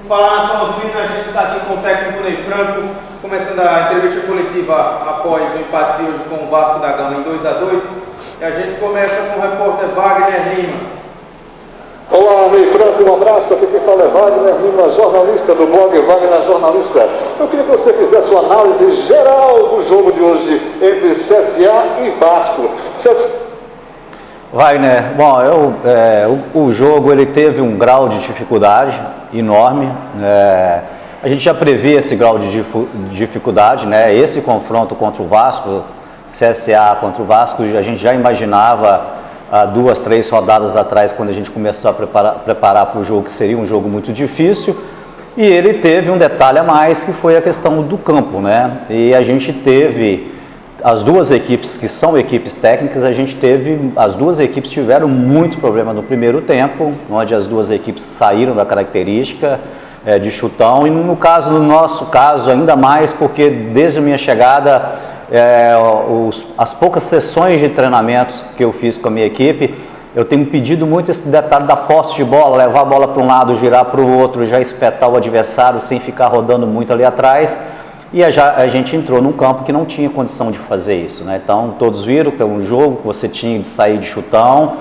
Fala, Nação Alvina, a gente está aqui com o técnico Ney Franco, começando a entrevista coletiva após o empate de hoje com o Vasco da Gama em 2-2. E a gente começa com o repórter Wagner Lima. Olá, Ney Franco, um abraço. Aqui quem fala é Wagner Lima, jornalista do blog Wagner Jornalista. Eu queria que você fizesse uma análise geral do jogo de hoje entre CSA e Vasco. Wagner, bom, o jogo ele teve um grau de dificuldade enorme. A gente já previa esse grau de dificuldade, né? Esse confronto contra o Vasco, CSA contra o Vasco, a gente já imaginava há 2, 3 rodadas atrás, quando a gente começou a preparar para o jogo, que seria um jogo muito difícil. E ele teve um detalhe a mais, que foi a questão do campo, né? E a gente teve as duas equipes, que são equipes técnicas, as duas equipes tiveram muito problema no primeiro tempo, onde as duas equipes saíram da característica de chutão, e no nosso caso ainda mais, porque desde a minha chegada, as poucas sessões de treinamento que eu fiz com a minha equipe, eu tenho pedido muito esse detalhe da posse de bola, levar a bola para um lado, girar para o outro, já espetar o adversário sem ficar rodando muito ali atrás. E a gente entrou num campo que não tinha condição de fazer isso, né? Então todos viram que é um jogo que você tinha de sair de chutão,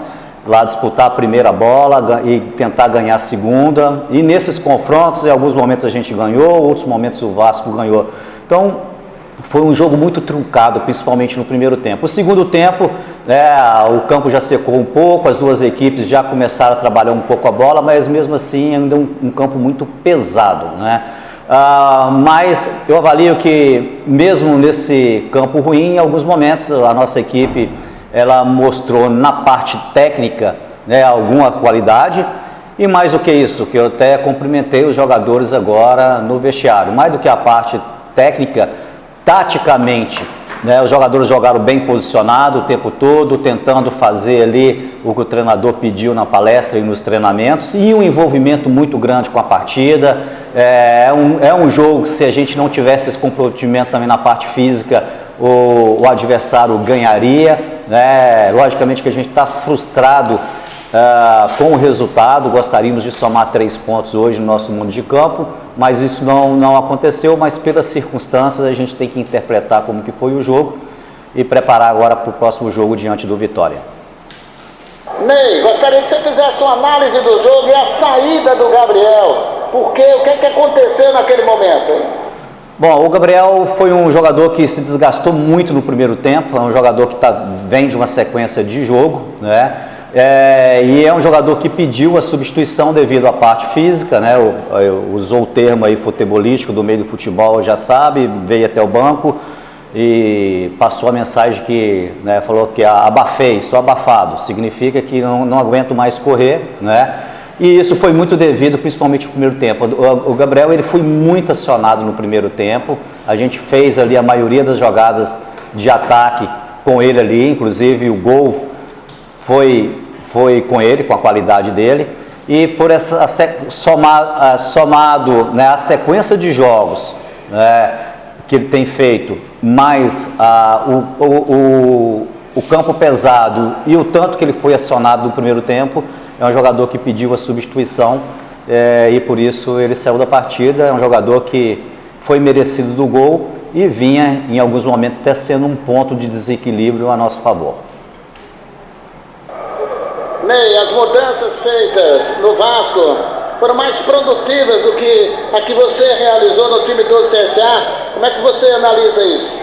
lá disputar a primeira bola e tentar ganhar a segunda. E nesses confrontos, em alguns momentos a gente ganhou, outros momentos o Vasco ganhou. Então foi um jogo muito truncado, principalmente no primeiro tempo. O segundo tempo, o campo já secou um pouco, as duas equipes já começaram a trabalhar um pouco a bola, mas mesmo assim ainda um campo muito pesado, né? Mas eu avalio que mesmo nesse campo ruim, em alguns momentos a nossa equipe ela mostrou na parte técnica, né, alguma qualidade, e mais do que isso, que eu até cumprimentei os jogadores agora no vestiário, mais do que a parte técnica, taticamente, né, os jogadores jogaram bem posicionado o tempo todo, tentando fazer ali o que o treinador pediu na palestra e nos treinamentos, e um envolvimento muito grande com a partida. É um jogo que, se a gente não tivesse esse comprometimento também na parte física, o adversário ganharia, né? Logicamente que a gente está frustrado com o resultado, gostaríamos de somar 3 pontos hoje no nosso mundo de campo, mas isso não aconteceu, mas pelas circunstâncias a gente tem que interpretar como que foi o jogo e preparar agora para o próximo jogo diante do Vitória. Ney, gostaria que você fizesse uma análise do jogo e a saída do Gabriel, porque o que aconteceu naquele momento? Bom, o Gabriel foi um jogador que se desgastou muito no primeiro tempo, é um jogador que vem de uma sequência de jogo, né? E é um jogador que pediu a substituição devido à parte física, né? Usou o termo aí futebolístico do meio do futebol, já sabe, veio até o banco e passou a mensagem que, né, falou que abafei, estou abafado, significa que não aguento mais correr, né? E isso foi muito devido, principalmente no primeiro tempo. O Gabriel ele foi muito acionado no primeiro tempo, a gente fez ali a maioria das jogadas de ataque com ele ali, inclusive o gol foi com ele, com a qualidade dele, e por essa somado, né, a sequência de jogos, né, que ele tem feito, mais o campo pesado e o tanto que ele foi acionado no primeiro tempo, é um jogador que pediu a substituição e por isso ele saiu da partida. É um jogador que foi merecido do gol e vinha em alguns momentos até sendo um ponto de desequilíbrio a nosso favor. Ney, as mudanças feitas no Vasco foram mais produtivas do que a que você realizou no time do CSA. Como é que você analisa isso?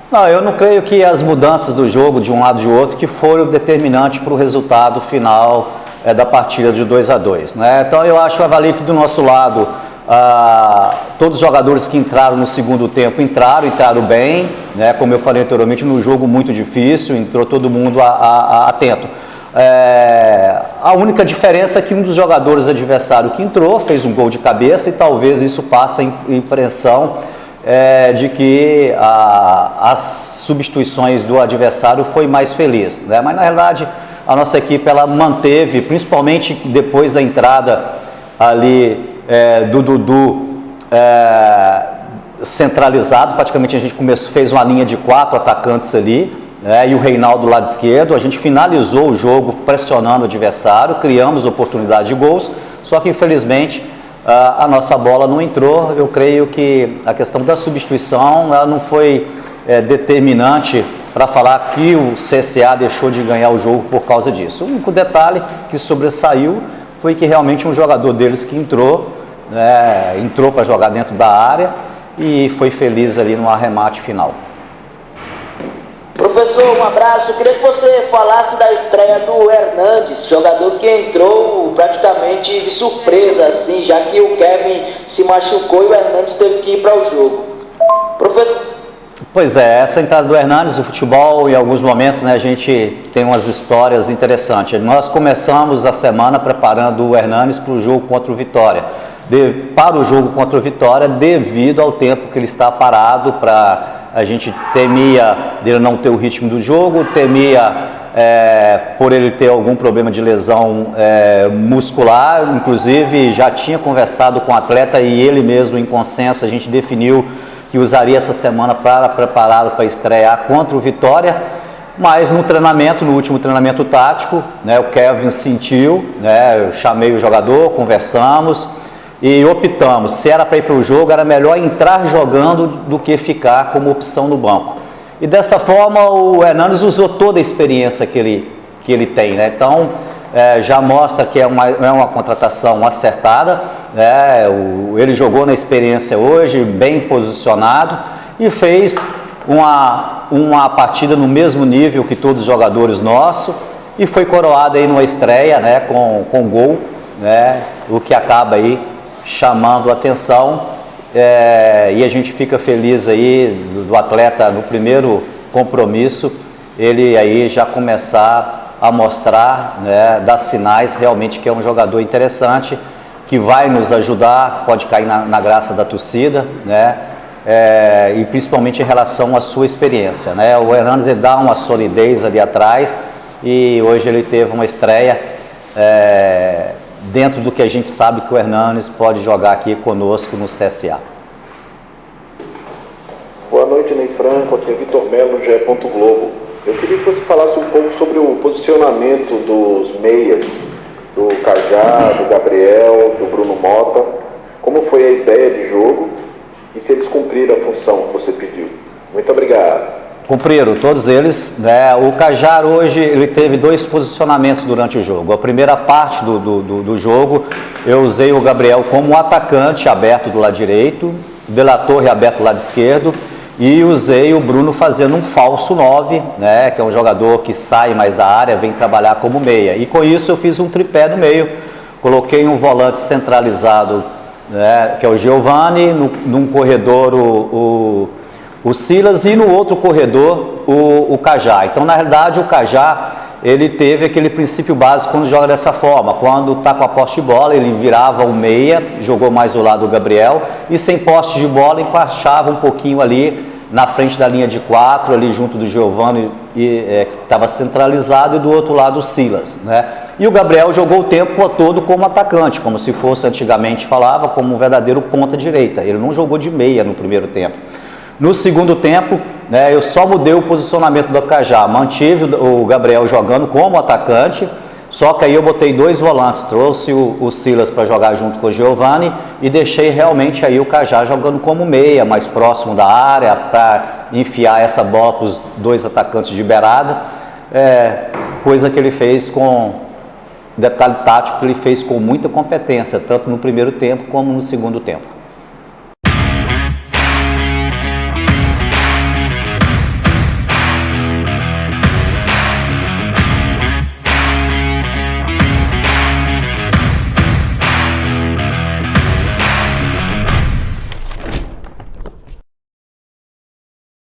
Não, eu não creio que as mudanças do jogo de um lado e de outro que foram determinantes para o resultado final da partida de 2-2, né? Então eu avalio que do nosso lado todos os jogadores que entraram no segundo tempo entraram bem, né? Como eu falei anteriormente, num jogo muito difícil, entrou todo mundo atento. A única diferença é que um dos jogadores adversário que entrou fez um gol de cabeça e talvez isso passe a impressão de que as substituições do adversário foi mais feliz, né? Mas na realidade a nossa equipe ela manteve, principalmente depois da entrada ali do Dudu centralizado, praticamente a gente fez uma linha de 4 atacantes ali, e o Reinaldo do lado esquerdo. A gente finalizou o jogo pressionando o adversário, criamos oportunidade de gols, só que infelizmente a nossa bola não entrou. Eu creio que a questão da substituição ela não foi determinante para falar que o CSA deixou de ganhar o jogo por causa disso. O único detalhe que sobressaiu foi que realmente um jogador deles que entrou para jogar dentro da área e foi feliz ali no arremate final. Professor, um abraço. Eu queria que você falasse da estreia do Hernandes, jogador que entrou praticamente de surpresa, assim, já que o Kevin se machucou e o Hernandes teve que ir para o jogo. Professor... Pois é, essa entrada do Hernandes, o futebol, em alguns momentos, né, a gente tem umas histórias interessantes. Nós começamos a semana preparando o Hernandes para o jogo contra o Vitória. Para o jogo contra o Vitória, devido ao tempo que ele está parado, a gente temia dele não ter o ritmo do jogo, temia por ele ter algum problema de lesão muscular, inclusive já tinha conversado com o atleta e ele mesmo em consenso, a gente definiu que usaria essa semana para prepará-lo para estrear contra o Vitória, mas no treinamento, no último treinamento tático, né, o Kevin sentiu, né, eu chamei o jogador, conversamos e optamos, se era para ir para o jogo, era melhor entrar jogando do que ficar como opção no banco. E dessa forma o Hernandes usou toda a experiência que ele tem, né? Então já mostra que é uma contratação acertada, né? Ele jogou na experiência hoje, bem posicionado e fez uma partida no mesmo nível que todos os jogadores nossos e foi coroado aí numa estreia, né? com gol, né? O que acaba aí chamando a atenção. E a gente fica feliz aí do atleta no primeiro compromisso, ele aí já começar a mostrar, né, dar sinais realmente que é um jogador interessante, que vai nos ajudar, pode cair na graça da torcida, né, e principalmente em relação à sua experiência, né. O Hernandes ele dá uma solidez ali atrás e hoje ele teve uma estreia dentro do que a gente sabe que o Hernandes pode jogar aqui conosco no CSA. Boa noite, Ney Franco, aqui é Vitor Melo, GE. Globo. Eu queria que você falasse um pouco sobre o posicionamento dos meias, do Cajá, do Gabriel, do Bruno Mota, como foi a ideia de jogo e se eles cumpriram a função que você pediu. Muito obrigado. Cumpriram, todos eles, né? O Cajá hoje ele teve 2 posicionamentos durante o jogo. A primeira parte do jogo eu usei o Gabriel como um atacante aberto do lado direito, De La Torre aberto do lado esquerdo e usei o Bruno fazendo um falso 9, né? Que é um jogador que sai mais da área, vem trabalhar como meia. E com isso eu fiz um tripé no meio, coloquei um volante centralizado, né? Que é o Giovani, num corredor o Silas e no outro corredor o Cajá. Então, na realidade, o Cajá ele teve aquele princípio básico quando joga dessa forma. Quando está com a posse de bola, ele virava o meia, jogou mais do lado do Gabriel e sem posse de bola, encaixava um pouquinho ali na frente da linha de 4, ali junto do Giovani, que estava centralizado, e do outro lado o Silas, né? E o Gabriel jogou o tempo todo como atacante, como se fosse antigamente falava, como um verdadeiro ponta direita. Ele não jogou de meia no primeiro tempo. No segundo tempo, né, eu só mudei o posicionamento do Cajá, mantive o Gabriel jogando como atacante, só que aí eu botei 2 volantes, trouxe o Silas para jogar junto com o Giovani e deixei realmente aí o Cajá jogando como meia, mais próximo da área, para enfiar essa bola para os 2 atacantes de beirada, coisa que ele fez detalhe tático que ele fez com muita competência, tanto no primeiro tempo como no segundo tempo.